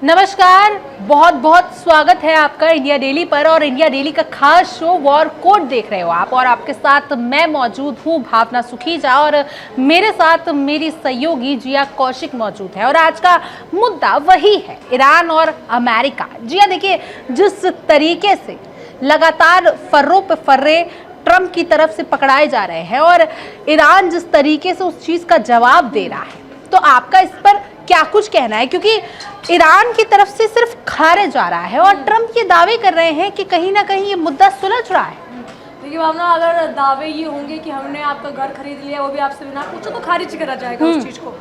नमस्कार, बहुत बहुत स्वागत है आपका इंडिया डेली पर। और इंडिया डेली का खास शो वॉर कोट देख रहे हो आप, और आपके साथ मैं मौजूद हूँ भावना सुखीजा, और मेरे साथ मेरी सहयोगी जिया कौशिक मौजूद है। और आज का मुद्दा वही है, ईरान और अमेरिका। जिया देखिए, जिस तरीके से लगातार फर्रों पे फर्रे ट्रंप की तरफ से पकड़ाए जा रहे हैं और ईरान जिस तरीके से उस चीज का जवाब दे रहा है, तो आपका इस पर क्या कुछ कहना है? क्योंकि ईरान की तरफ से सिर्फ खारिज जा रहा है और ट्रंप ये दावे कर रहे हैं कि कहीं ना कहीं ये मुद्दा सुलझ रहा है। देखिए भावना, अगर दावे ये होंगे कि हमने आपका घर खरीद लिया, वो भी आपसे बिना पूछो, तो खारिज करा जाएगा उस चीज़ को।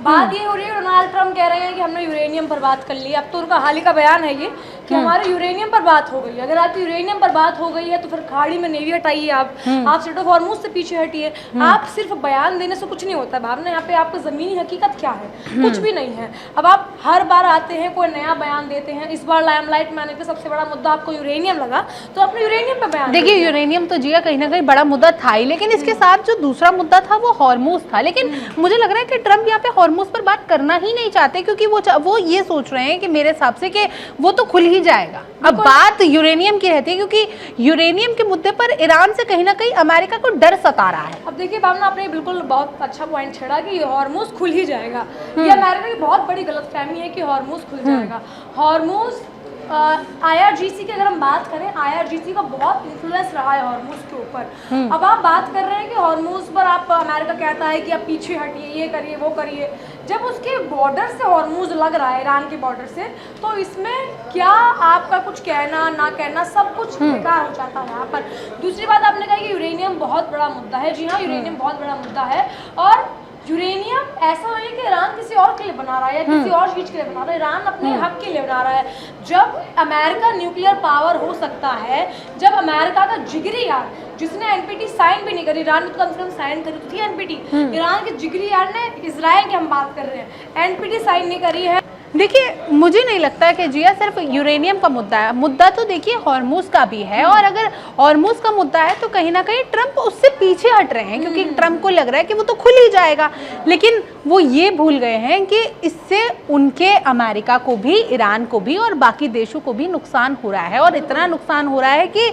बात ये हो रही है, डोनाल्ड ट्रंप कह रहे हैं कि हमने यूरेनियम पर बात कर ली। अब तो उनका हाल ही का बयान है ये कि हमारे यूरेनियम पर बात हो गई। अगर आपकी यूरेनियम पर बात हो गई है तो फिर खाड़ी में नेवी हटाइए, आप स्ट्रेट ऑफ हॉर्मुज से पीछे हटिए। आप सिर्फ बयान देने से कुछ नहीं होता भावना। यहाँ पे आपकी ज़मीनी हकीकत क्या है? कुछ भी नहीं है। अब आप हर बार आते हैं, कोई नया बयान देते हैं। इस बार लाइमलाइट में आने का सबसे बड़ा मुद्दा आपको यूरेनियम लगा, तो अपने यूरेनियम पर बयान देखिए, यूरेनियम तो जिया कहीं ना कहीं बड़ा मुद्दा था ही, लेकिन इसके साथ जो दूसरा मुद्दा था वो हॉर्मुज था। लेकिन मुझे लग रहा है कि ट्रंप यहाँ पे हॉर्मुज पर बात करना ही नहीं चाहते, क्योंकि वो ये सोच रहे हैं कि मेरे हिसाब से कि वो तो खुल ही जाएगा। अब बात यूरेनियम की रहती है, क्योंकि यूरेनियम के मुद्दे पर ईरान से कहीं ना कहीं अमेरिका को डर सता रहा है। अब देखिए भावना, आपने बिल्कुल बहुत अच्छा पॉइंट छेड़ा कि हॉर्मुज खुल ही जाएगा। ये अमेरिका की बहुत बड़ी गलतफहमी है कि हॉर्मुज खुल जाएगा। हॉर्मुज IRGC की अगर हम बात करें, IRGC का बहुत इन्फ्लुएंस रहा है हॉर्मुज के ऊपर। अब आप बात कर रहे हैं कि हॉर्मुज पर आप अमेरिका कहता है कि आप पीछे हटिए, ये करिए, वो करिए। जब उसके बॉर्डर से हॉर्मुज लग रहा है, ईरान के बॉर्डर से, तो इसमें क्या आपका कुछ कहना ना कहना सब कुछ बेकार हो जाता है यहाँ पर। दूसरी बात, आपने कहा कि यूरेनियम बहुत बड़ा मुद्दा है। जी हाँ, यूरेनियम बहुत बड़ा मुद्दा है। और यूरेनियम ऐसा नहीं है कि ईरान किसी और के लिए बना रहा है या किसी और चीज़ के लिए बना रहा है। ईरान अपने हक के लिए बना रहा है। जब अमेरिका न्यूक्लियर पावर हो सकता है, जब अमेरिका का जिगरी यार, जिसने NPT साइन भी नहीं करी, ईरान ने तो कम से कम साइन करी तो थी NPT। ईरान के जिगरी यार ने, इजराइल की हम बात कर रहे हैं, NPT साइन नहीं करी है। देखिए, मुझे नहीं लगता है कि जिया सिर्फ यूरेनियम का मुद्दा है। मुद्दा तो देखिए हॉर्मुज का भी है, और अगर हॉर्मुज का मुद्दा है तो कहीं ना कहीं ट्रंप उससे पीछे हट रहे हैं, क्योंकि ट्रंप को लग रहा है कि वो तो खुल ही जाएगा। लेकिन वो ये भूल गए हैं कि इससे उनके अमेरिका को भी, ईरान को भी और बाकी देशों को भी नुकसान हो रहा है। और इतना नुकसान हो रहा है कि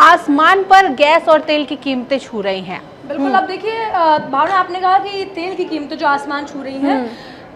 आसमान पर गैस और तेल की कीमतें छू रही हैं। बिल्कुल। अब देखिए भावना, आपने कहा कि तेल की कीमतें जो आसमान छू रही हैं,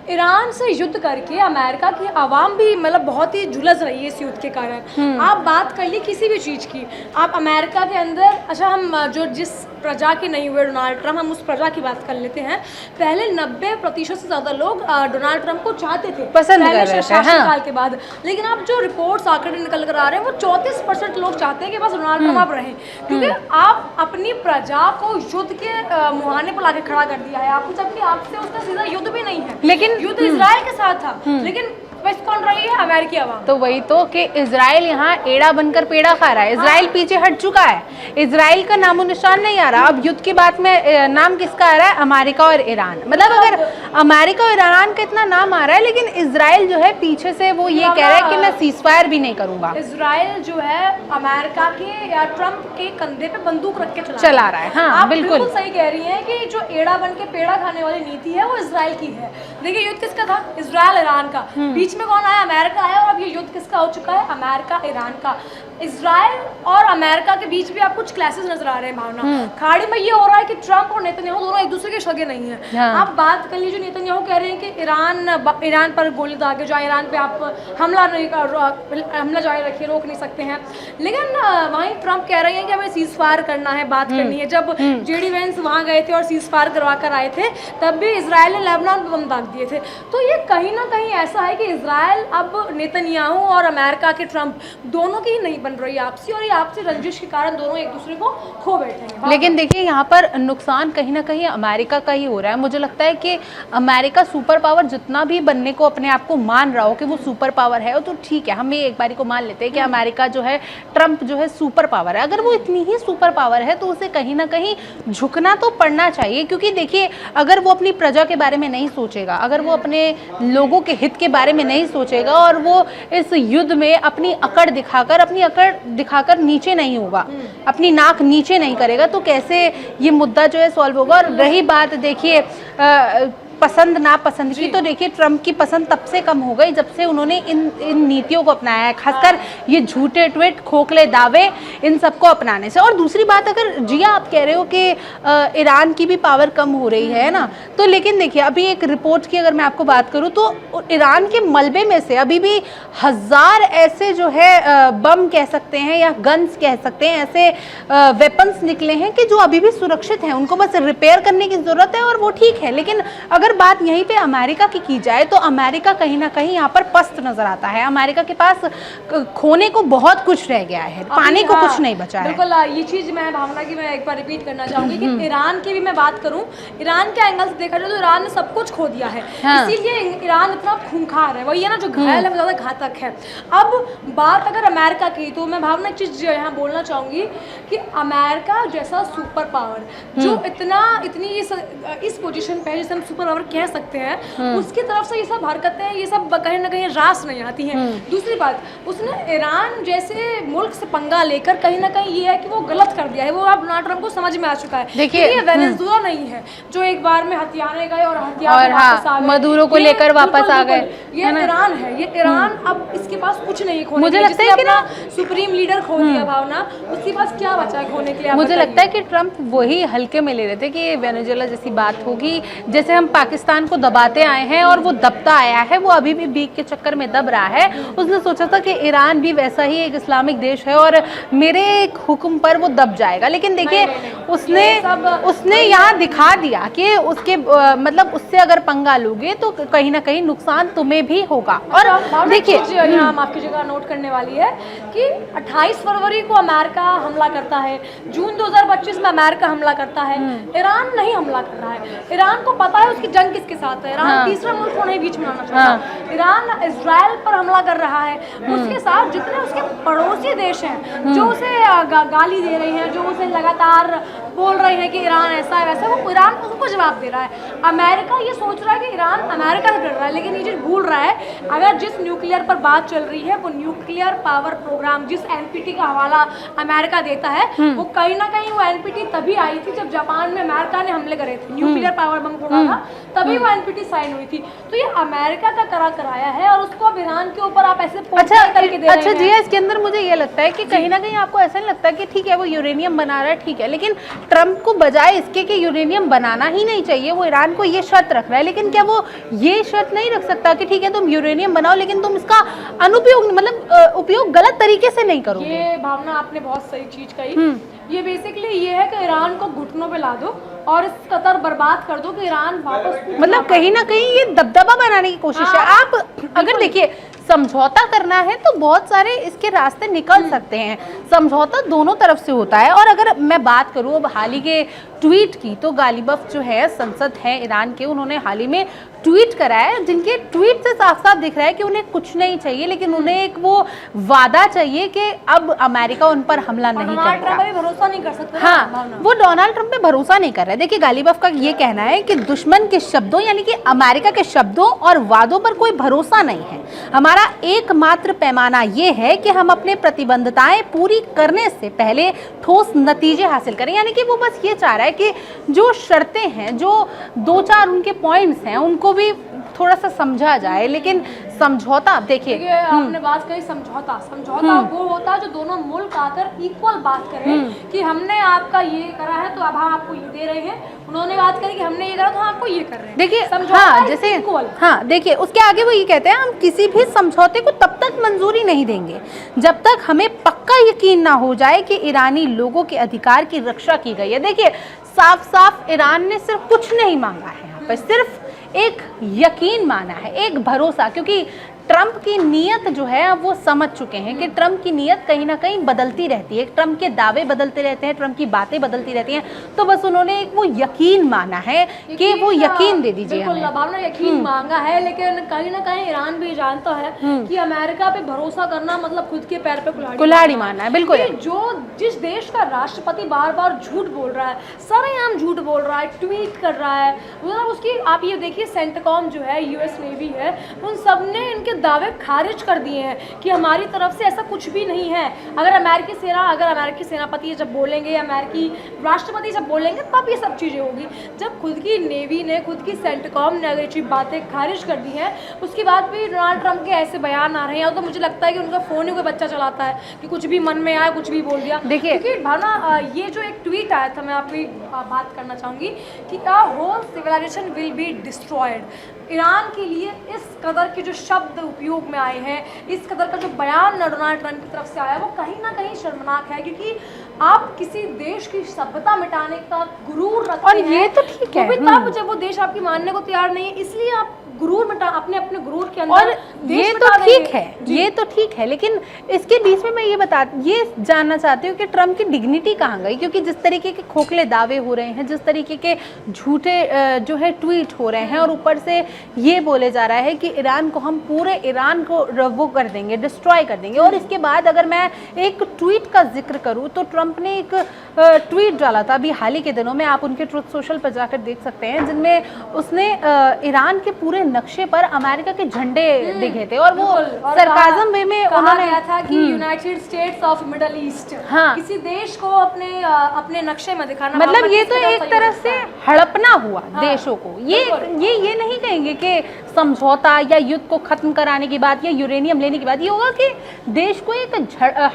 ईरान से युद्ध करके अमेरिका की आवाम भी मतलब बहुत ही झुलस रही है इस युद्ध के कारण। आप बात कर ली किसी भी चीज़ की, आप अमेरिका के अंदर, अच्छा हम जो जिस प्रजा के नहीं हुए डोनाल्ड ट्रंप, हम उस प्रजा की बात कर लेते हैं। पहले 90% से ज़्यादा लोग डोनाल्ड ट्रंप को चाहते थे, पसंद कर रहे थे, शासनकाल के बाद। लेकिन अब जो रिपोर्ट्स आंकड़े निकल कर आ रहे हैं, वो 34% लोग चाहते हैं कि बस डोनाल्ड ट्रंप आप रहें, क्योंकि आप अपनी प्रजा को युद्ध के मुहाने पर लाके खड़ा कर दिया है आपने, जबकि आपसे उसका सीधा युद्ध भी नहीं है। लेकिन युद्ध इजराइल के साथ था, लेकिन बस कौन रही है? अमेरिकी आवाम। तो वही तो कि इजराइल यहाँ एड़ा बनकर पेड़ा खा रहा है। इजराइल पीछे हट चुका है, इजराइल का नामो निशान नहीं आ रहा। अब युद्ध की बात में नाम किसका आ रहा है? अमेरिका और ईरान। मतलब अगर अमेरिका और ईरान का इतना नाम आ रहा है, लेकिन इजराइल जो है पीछे से वो ये कह रहा है कि मैं सीजफायर भी नहीं करूंगा। इजराइल जो है अमेरिका के या ट्रंप के कंधे पे बंदूक रख के चला रहा है। हाँ, आप बिल्कुल सही कह रही हैं कि जो एड़ा बन के पेड़ा खाने वाली नीति है वो इजराइल की है। देखिए, युद्ध किसका था? इजराइल ईरान का। बीच में कौन आया? अमेरिका आया। और अब ये युद्ध किसका हो चुका है? अमेरिका ईरान का। इजराइल और अमेरिका के बीच भी आप कुछ क्लासेस नजर आ रहे हैं भावना। खाड़ी में ये हो रहा है कि ट्रंप और नेतन्याहू दोनों एक दूसरे के सगे नहीं है। हाँ। आप बात कर लीजिए, नेतन्याहू कह रहे हैं कि ईरान पर गोली दागे जाए, ईरान पे आप हमला जारी रखिए, रोक नहीं सकते हैं। लेकिन वहीं ट्रंप कह रहे हैं कि हमें सीज फायर करना है, बात करनी है। जब JD वेंस वहाँ गए थे और सीज फायर करवा कर आए थे, तब भी इजराइल ने लेबनान पर बम दाग दिए थे। तो ये कहीं ना कहीं ऐसा है कि इजराइल अब नेतन्याहू और अमेरिका के ट्रंप दोनों की ही नहीं बन रही आपसी, और ये आपसी रंजिश के कारण दोनों एक दूसरे को खो बैठे हैं। लेकिन देखिए, यहाँ पर नुकसान कहीं ना कहीं अमेरिका का ही हो रहा है। मुझे लगता है कि अमेरिका सुपर पावर जितना भी बनने को अपने आप को मान रहा हो कि वो सुपर पावर है, तो ठीक है, हम ये एक बारी को मान लेते हैं कि अमेरिका जो है, ट्रंप जो है सुपर पावर है। अगर वो इतनी ही सुपर पावर है तो उसे कहीं ना कहीं झुकना तो पड़ना चाहिए। क्योंकि देखिए, अगर वो अपनी प्रजा के बारे में नहीं सोचेगा, अगर वो अपने लोगों के हित के बारे में नहीं सोचेगा, और वो इस युद्ध में अपनी अकड़ दिखाकर नीचे नहीं होगा, अपनी नाक नीचे नहीं करेगा, तो कैसे ये मुद्दा जो है सॉल्व होगा। और रही बात, देखिए पसंद नापसंद की, तो देखिए ट्रम्प की पसंद तब से कम हो गई जब से उन्होंने इन नीतियों को अपनाया है, खासकर ये झूठे ट्वीट, खोखले दावे, इन सबको अपनाने से। और दूसरी बात, अगर जिया आप कह रहे हो कि ईरान की भी पावर कम हो रही है ना, तो लेकिन देखिए अभी एक रिपोर्ट की अगर मैं आपको बात करूं तो ईरान के मलबे में से अभी भी 1000 ऐसे जो है बम कह सकते हैं या गन्स कह सकते हैं, ऐसे वेपन्स निकले हैं कि जो अभी भी सुरक्षित हैं, उनको बस रिपेयर करने की ज़रूरत है और वो ठीक है। लेकिन अगर बात यहीं पे अमेरिका की जाए तो अमेरिका कहीं ना कहीं यहाँ पर पस्त नज़र आता है। अमेरिका के पास खोने को बहुत कुछ रह गया है, पाने को कुछ नहीं बचा है। बिल्कुल, ये चीज़ मैं भावना की मैं एक बार रिपीट करना चाहूँगी कि ईरान की भी मैं बात करूँ, ईरान के एंगल से देखा जाए तो ईरान ने सब कुछ खो दिया है, इसीलिए ईरान इतना खूंखार है, वही है ना जो घायल है, ज़्यादा घातक है। अब बात अगर अमेरिका की, तो मैं भावना एक चीज़ यहाँ बोलना चाहूँगी कि अमेरिका जैसा सुपर पावर जो इतनी इस पोजीशन पे है, जिसे हम सुपर पावर कह सकते हैं, उसकी तरफ से ये सब हरकतें, ये सब कहीं ना कहीं रास नहीं आती हैं। दूसरी बात, उसने ईरान जैसे मुल्क से पंगा लेकर कहीं ना कहीं ये है कि वो गलत कर दिया है, वो अब डोनाल्ड ट्रंप को समझ में आ चुका है। देखिए ये वेनेजुएला नहीं है जो एक बार में हथियारे गए और हथियार वापस आ गए, मदुरो को लेकर वापस आ गए। ये ईरान है, ये ईरान अब इसके पास कुछ नहीं खोने, मुझे लगता है कि ना सुप्रीम लीडर खो दिया भावना, उसके पास क्या बचा है खोने के लिए? मुझे लगता है कि ट्रंप वही हल्के में ले रहे थे कि वेनेजुएला जैसी बात होगी, जैसे हम पाकिस्तान को दबाते आए हैं और वो दबता आया है, वो अभी भी बीक के चक्कर में दब रहा है। उसने सोचा था कि ईरान भी वैसा ही एक इस्लामिक देश है और मेरे हुक्म पर वो दब जाएगा, लेकिन देखिए उसने यहाँ दिखा दिया कि उसके मतलब उससे अगर पंगा लोगे तो कहीं ना कहीं नुकसान तुम्हें भी होगा। और देखिए यहाँ माफ कीजिएगा नोट करने वाली है कि 28 फरवरी को अमेरिका हमला करता है, जून 2025 में अमेरिका हमला करता है, ईरान नहीं हमला कर रहा है। ईरान को पता है उसकी जंग किसके साथ है, ईरान तीसरा मुल्क को नहीं बीच में आना चाहता। ईरान इजराइल पर हमला कर रहा है, उसके साथ जितने उसके पड़ोसी देश हैं जो उसे गाली दे रहे हैं, जो उसे लगातार बोल रहे हैं कि ईरान ऐसा है वैसा, वो ईरान उसको जवाब दे रहा है। अमेरिका ये सोच रहा है कि ईरान अमेरिका से डर रहा है, लेकिन ये चीज़ भूल रहा है अगर जिस न्यूक्लियर पर बात चल रही है वो न्यूक्लियर पावर प्रोग्राम, जिस एनपीटी का हवाला अमेरिका देता है, वो कहीं ना कहीं वो एनपीटी तभी आई थी जब जापान में अमेरिका ने हमले करे थे, न्यूक्लियर पावर बम फोड़ा था, तभी वो एनपीटी साइन हुई थी। तो ये अमेरिका का कराया है और उसको अब ईरान के ऊपर आप ऐसे अच्छा जी, इसके अंदर मुझे ये लगता है कि कहीं ना कहीं आपको ऐसा नहीं लगता कि ठीक है वो यूरेनियम बना रहा है, ठीक है, लेकिन ट्रंप को बजाय इसके कि यूरेनियम बनाना ही नहीं चाहिए, वो ईरान को ये शर्त रख रहा है, लेकिन क्या वो ये शर्त नहीं रख सकता कि ठीक है तुम यूरेनियम बनाओ लेकिन तुम इसका अनुपयोग मतलब उपयोग गलत तरीके से नहीं करोगे? ये भावना आपने बहुत सही चीज कही। ये बेसिकली ये है कि ईरान को घुटनों पे ला दो और इस कतर बर्बाद कर दो कि ईरान वापस, मतलब कहीं ना कहीं ये दबदबा बनाने की कोशिश है। आप अगर देखिए समझौता करना है तो बहुत सारे इसके रास्ते निकल सकते हैं, समझौता दोनों तरफ से होता है। और अगर मैं बात करूं अब हाल ही के ट्वीट की, तो गालिबफ जो है संसद है ईरान के, उन्होंने हाल ही में ट्वीट करा है, जिनके ट्वीट से साफ साफ दिख रहा है कि उन्हें कुछ नहीं चाहिए, लेकिन उन्हें एक वो वादा चाहिए कि अब अमेरिका उन पर हमला नहीं करेगा। भरोसा नहीं कर सकते। हाँ, वो डोनाल्ड ट्रंप पे भरोसा नहीं कर रहा है। देखिए गालिबफ का ये कहना है कि दुश्मन के शब्दों यानी कि अमेरिका के शब्दों और वादों पर कोई भरोसा नहीं है। हमारा एकमात्र पैमाना ये है कि हम अपने प्रतिबद्धताएं पूरी करने से पहले ठोस नतीजे हासिल करें। यानी कि वो बस ये चाह रहा है कि जो शर्तें हैं, जो 2-4 उनके पॉइंट्स हैं, उनको भी थोड़ा सा समझा जाए। लेकिन समझौता देखिए आपने बात कही, समझौता वो होता है जो दोनों मुल्क आकर इक्वल बात करें कि हमने आपका ये करा है तो अब हम आपको ये दे रहे हैं, उन्होंने बात करी कि हमने ये करा तो हम आपको ये कर रहे हैं। देखिए हाँ, जैसे हाँ देखिए उसके आगे वो ये कहते हैं हम किसी भी समझौते को तब तक मंजूरी नहीं देंगे जब तक हमें पक्का यकीन ना हो जाए कि ईरानी लोगों के अधिकार की रक्षा की गई है। देखिए साफ साफ ईरान ने सिर्फ कुछ नहीं मांगा है यहाँ पर, सिर्फ एक यकीन माना है, एक भरोसा, क्योंकि ट्रंप की नीयत जो है वो समझ चुके हैं कि ट्रंप की नीयत कहीं ना कहीं बदलती रहती है, ट्रंप के दावे बदलते रहते हैं, ट्रंप की बातें बदलती रहती हैं, तो बस उन्होंने एक वो यकीन माना है कि वो यकीन दे दीजिए हमें। भावना यकीन मांगा है, लेकिन कहीं ना कहीं ईरान भी जानता है कि अमेरिका पे भरोसा करना मतलब खुद के पैर पे कुल्हाड़ी मारना है। बिल्कुल, जो जिस देश का राष्ट्रपति बार बार झूठ बोल रहा है, सरेआम झूठ बोल रहा है, ट्वीट कर रहा है, मतलब उसकी आप ये देखिए सेंटकॉम जो है, यूएस नेवी है, उन सब ने इनके दावे खारिज कर दिए हैं कि हमारी तरफ से ऐसा कुछ भी नहीं है। अगर अमेरिकी सेनापति जब बोलेंगे, अमेरिकी राष्ट्रपति जब बोलेंगे, तब ये सब चीज़ें होगी। जब खुद की नेवी ने, खुद की सेंटकॉम ने अगर ये बातें खारिज कर दी हैं, उसके बाद भी डोनाल्ड ट्रंप के ऐसे बयान आ रहे हैं, तो मुझे लगता है कि उनका फ़ोन ही कोई बच्चा चलाता है कि कुछ भी मन में आया कुछ भी बोल दिया। देखिए, क्योंकि भावना, ये जो एक ट्वीट आया था, मैं आपकी बात करना चाहूँगी कि the whole civilisation will be destroyed. Iran के लिए इस कदर के जो शब्द उपयोग में आए हैं, इस कदर का जो बयान डोनाल्ड ट्रंप की तरफ से आया, वो कहीं ना कहीं शर्मनाक है। क्योंकि आप किसी देश की सभ्यता मिटाने का गुरूर रखते और हैं, ये तो ठीक है, वो भी तब जब वो देश आपकी मानने को तैयार नहीं है, इसलिए आप गुरूर मिटा, अपने गुरूर के अंदर और देश ये तो मिटा ठीक देंगे। है, ये तो ठीक है, लेकिन इसके बीच में मैं ये जानना चाहती हूँ कि ट्रम्प की डिग्निटी कहाँ गई? क्योंकि जिस तरीके के खोखले दावे हो रहे हैं, जिस तरीके के झूठे जो है ट्वीट हो रहे हैं, और ऊपर से ये बोले जा रहा है कि ईरान को, हम पूरे ईरान को वो कर देंगे, डिस्ट्रॉय कर देंगे। और इसके बाद अगर मैं एक ट्वीट का जिक्र करूँ तो ट्रम्प ने एक ट्वीट डाला था अभी हाल ही के दिनों में, आप उनके ट्रुथ सोशल पर जाकर देख सकते हैं, जिनमें उसने ईरान के पूरे नक्शे पर अमेरिका के झंडे दिखे थे, और वो सरकाज़म वे में उन्होंने कहा था कि United states of middle east, हाँ, किसी देश को अपने नक्शे में दिखाना, मतलब ये तो एक तरह से हड़पना हुआ देशों को। ये नहीं कहेंगे कि समझौता या युद्ध को खत्म कराने की बात या यूरेनियम लेने की बात, ये होगा कि देश को एक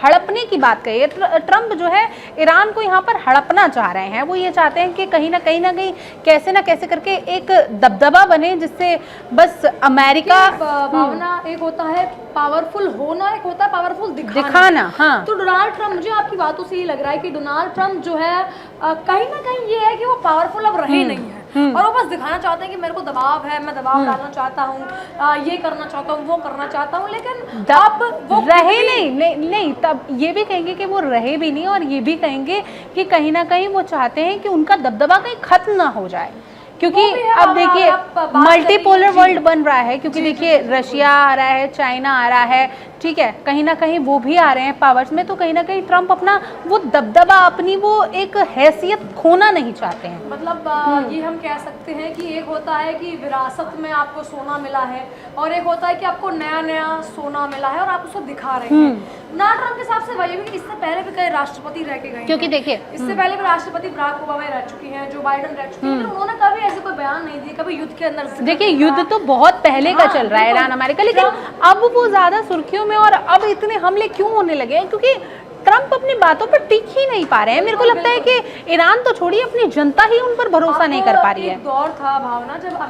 हड़पने की बात कही। ट्रम्प जो है ईरान को यहाँ पर हड़पना चाह रहे हैं। वो ये चाहते हैं कि कहीं ना कहीं कैसे ना कैसे करके एक दबदबा बने, जिससे बस अमेरिका, भावना, एक होता है पावरफुल होना, एक होता है पावरफुल दिखाना। हाँ, तो डोनाल्ड ट्रम्प, मुझे आपकी बातों से ये लग रहा है कि डोनाल्ड ट्रम्प जो है कहीं ना कहीं ये है कि वो पावरफुल अब रहे नहीं है, और वो बस दिखाना चाहते हैं कि मेरे को दबाव है, मैं दबाव डालना चाहता हूँ, ये करना चाहता हूँ, वो करना चाहता हूँ, लेकिन अब वो रहे नहीं, तब ये भी कहेंगे कि वो रहे भी नहीं, और ये भी कहेंगे कि कहीं ना कहीं वो चाहते हैं कि उनका दबदबा कहीं खत्म ना हो जाए। क्योंकि अब देखिए मल्टीपोलर वर्ल्ड बन रहा है, क्योंकि देखिए रशिया आ रहा है, चाइना आ रहा है, ठीक है, कहीं ना कहीं वो भी आ रहे हैं पावर्स में, तो कहीं ना कहीं ट्रम्प अपना वो दबदबा, अपनी वो एक हैसियत खोना नहीं चाहते हैं। मतलब ये हम कह सकते हैं कि एक होता है कि विरासत में आपको सोना मिला है, और एक होता है कि आपको नया सोना मिला है और आप उसको दिखा रहे हैं। डोनाल्ड ट्रम्प के हिसाब से वही भी, इससे पहले भी कई राष्ट्रपति रह के गए, क्योंकि देखिए इससे पहले भी राष्ट्रपति बराक ओबामा रह चुकी हैं, जो बाइडेन रह चुकी हैं, लेकिन उन्होंने कभी ऐसे कोई बयान नहीं दिए, कभी युद्ध के अंदर। देखिए युद्ध तो बहुत पहले का चल रहा है ईरान अमेरिका, लेकिन अब वो ज्यादा सुर्खियों में, और अब इतने हमले क्यों होने लगे हैं? क्योंकि ट्रम्प अपनी बातों पर टिक ही नहीं पा रहे हैं। मेरे को लगता है कि ईरान तो छोड़िए, अपनी जनता ही उन पर भरोसा नहीं कर पा रही है। एक दौर था भावना, जब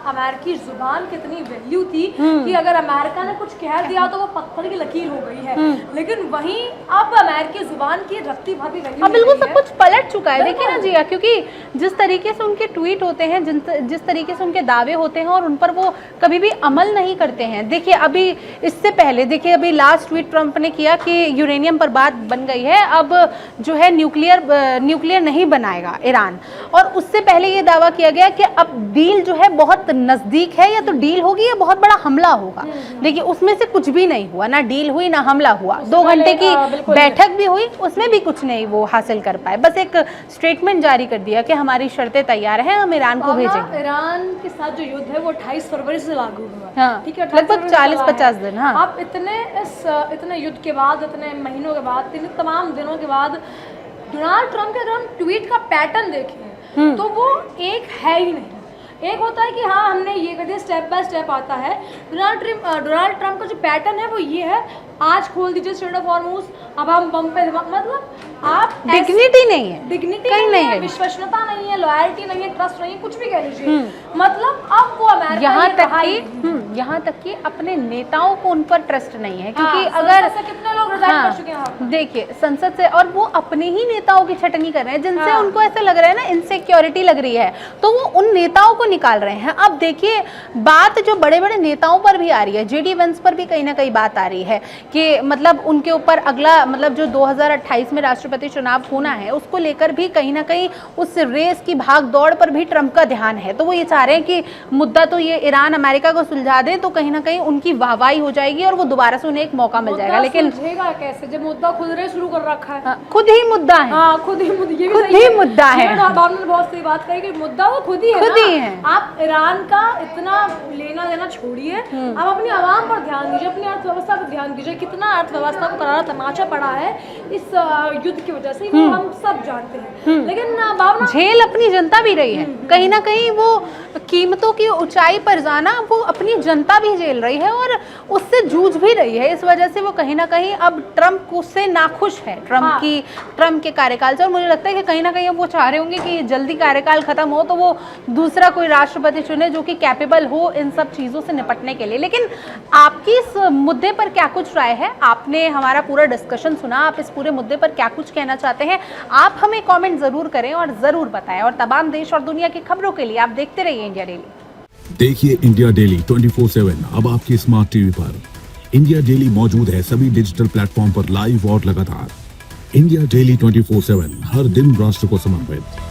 अमेरिकी जुबान कितनी वैल्यू थी कि अगर अमेरिका ने कुछ कह दिया तो वो पत्थर की लकीर हो गई है, लेकिन वहीं अब अमेरिकी जुबान की रत्ती भाती वैल्यू, बिल्कुल सब कुछ पलट चुका है। देखिए ना जिया, क्योंकि जिस तरीके से उनके ट्वीट होते हैं, जिस तरीके से उनके दावे होते हैं, और उन पर वो कभी भी अमल नहीं करते हैं। देखिए अभी इससे पहले, देखिए अभी लास्ट ट्वीट ट्रम्प ने किया कि यूरेनियम पर बात बन गई है, अब जो है न्यूक्लियर नहीं बनाएगा ईरान, और उससे पहले ये दावा किया गया कि अब डील जो है बहुत नज़दीक है, या तो डील होगी या बहुत बड़ा हमला होगा। देखिए उसमें से कुछ भी नहीं हुआ, ना डील हुई ना हमला हुआ। 2 घंटे की बैठक भी हुई, उसमें भी कुछ नहीं वो हासिल कर पाए, बस एक स्टेटमेंट जारी कर दिया कि हमारी शर्तें तैयार हैं, हम ईरान को भेजेंगे। ईरान के साथ जो युद्ध है वो 28 फरवरी से लागू हुआ, हाँ, ठीक है, लगभग 40-50 दिन। हाँ, आप इतने युद्ध के बाद, इतने महीनों के बाद, तमाम दिनों के बाद डोनाल्ड ट्रम्प के अगर हम ट्वीट का पैटर्न देखें तो वो एक है ही नहीं। एक होता है कि हाँ हमने ये कर दिया, स्टेप बाय स्टेप आता है। डोनाल्ड ट्रम्प का जो पैटर्न है वो ये है, आज खोल दीजिए स्ट्रेट ऑफ हॉर्मुज, अब हम बम पे, मतलब आप डिग्निटी नहीं है, डिग्निटी नहीं है, विश्वसनीयता नहीं है, लॉयल्टी नहीं है, ट्रस्ट नहीं है, कुछ भी कह लीजिए। मतलब अब वो अमेरिका यहाँ तक कि अपने नेताओं को उन पर ट्रस्ट नहीं है, क्योंकि अगर कितने लोग रिजाइन कर चुके हैं, देखिए संसद से, और वो अपने ही नेताओं की छटनी कर रहे हैं, जिनसे उनको ऐसा लग रहा है ना, इनसिक्योरिटी लग रही है, तो वो उन नेताओं को निकाल रहे हैं। अब देखिए बात जो बड़े बड़े नेताओं पर भी आ रही है, JD Vance पर भी कहीं ना कहीं बात आ रही है कि मतलब उनके ऊपर अगला, मतलब जो 2028 में राष्ट्रपति राष्ट्रपति चुनाव होना है उसको लेकर भी कहीं ना कहीं उस रेस की भाग दौड़ पर भी ट्रंप का ध्यान है। तो वो ये चाह रहे हैं कि मुद्दा तो ये ईरान अमेरिका को सुलझा दे तो कहीं ना कहीं उनकी वाहवाही हो जाएगी और वो दोबारा से उन्हें एक मौका मिल जाएगा। लेकिन सुलझेगा कैसे जब मुद्दा खुद ने शुरू कर रखा है? खुद ही मुद्दा है। हाँ, खुद ही मुद्दा, ये भी खुद सही ही है। मुद्दा है। ये भावना ने बहुत सही बात कही कि मुद्दा वो खुद ही है, खुद ना। ही है। आप ईरान का इतना लेना देना छोड़िए, आप अपनी आवाम पर ध्यान दीजिए, अपनी अर्थव्यवस्था पर ध्यान दीजिए। कितना अर्थव्यवस्था को करारा तमाचा पड़ा है इस युद्ध की वजह से, वो हम सब जानते हैं। लेकिन भावना झेल अपनी जनता भी रही है, कहीं ना कहीं वो कीमतों की ऊंचाई पर जाना वो अपनी जनता भी झेल रही है और उससे जूझ भी रही है। इस वजह से वो कहीं ना कहीं अब ट्रंप से नाखुश है, ट्रंप के कार्यकाल से। और मुझे लगता है कि कहीं ना कहीं वो चाह रहे होंगे कि जल्दी कार्यकाल खत्म हो तो वो दूसरा कोई राष्ट्रपति चुने जो कि कैपेबल हो इन सब चीज़ों से निपटने के लिए। लेकिन आपकी इस मुद्दे पर क्या कुछ राय है? आपने हमारा पूरा डिस्कशन सुना, आप इस पूरे मुद्दे पर क्या कुछ कहना चाहते हैं? आप हमें कमेंट जरूर करें और ज़रूर बताएं। और तमाम देश और दुनिया की खबरों के लिए आप देखते रहिए इंडिया डेली। देखिए इंडिया डेली 24/7 अब आपकी स्मार्ट टीवी पर। इंडिया डेली मौजूद है सभी डिजिटल प्लेटफॉर्म पर लाइव और लगातार। इंडिया डेली 24/7 हर दिन राष्ट्र को समर्पित।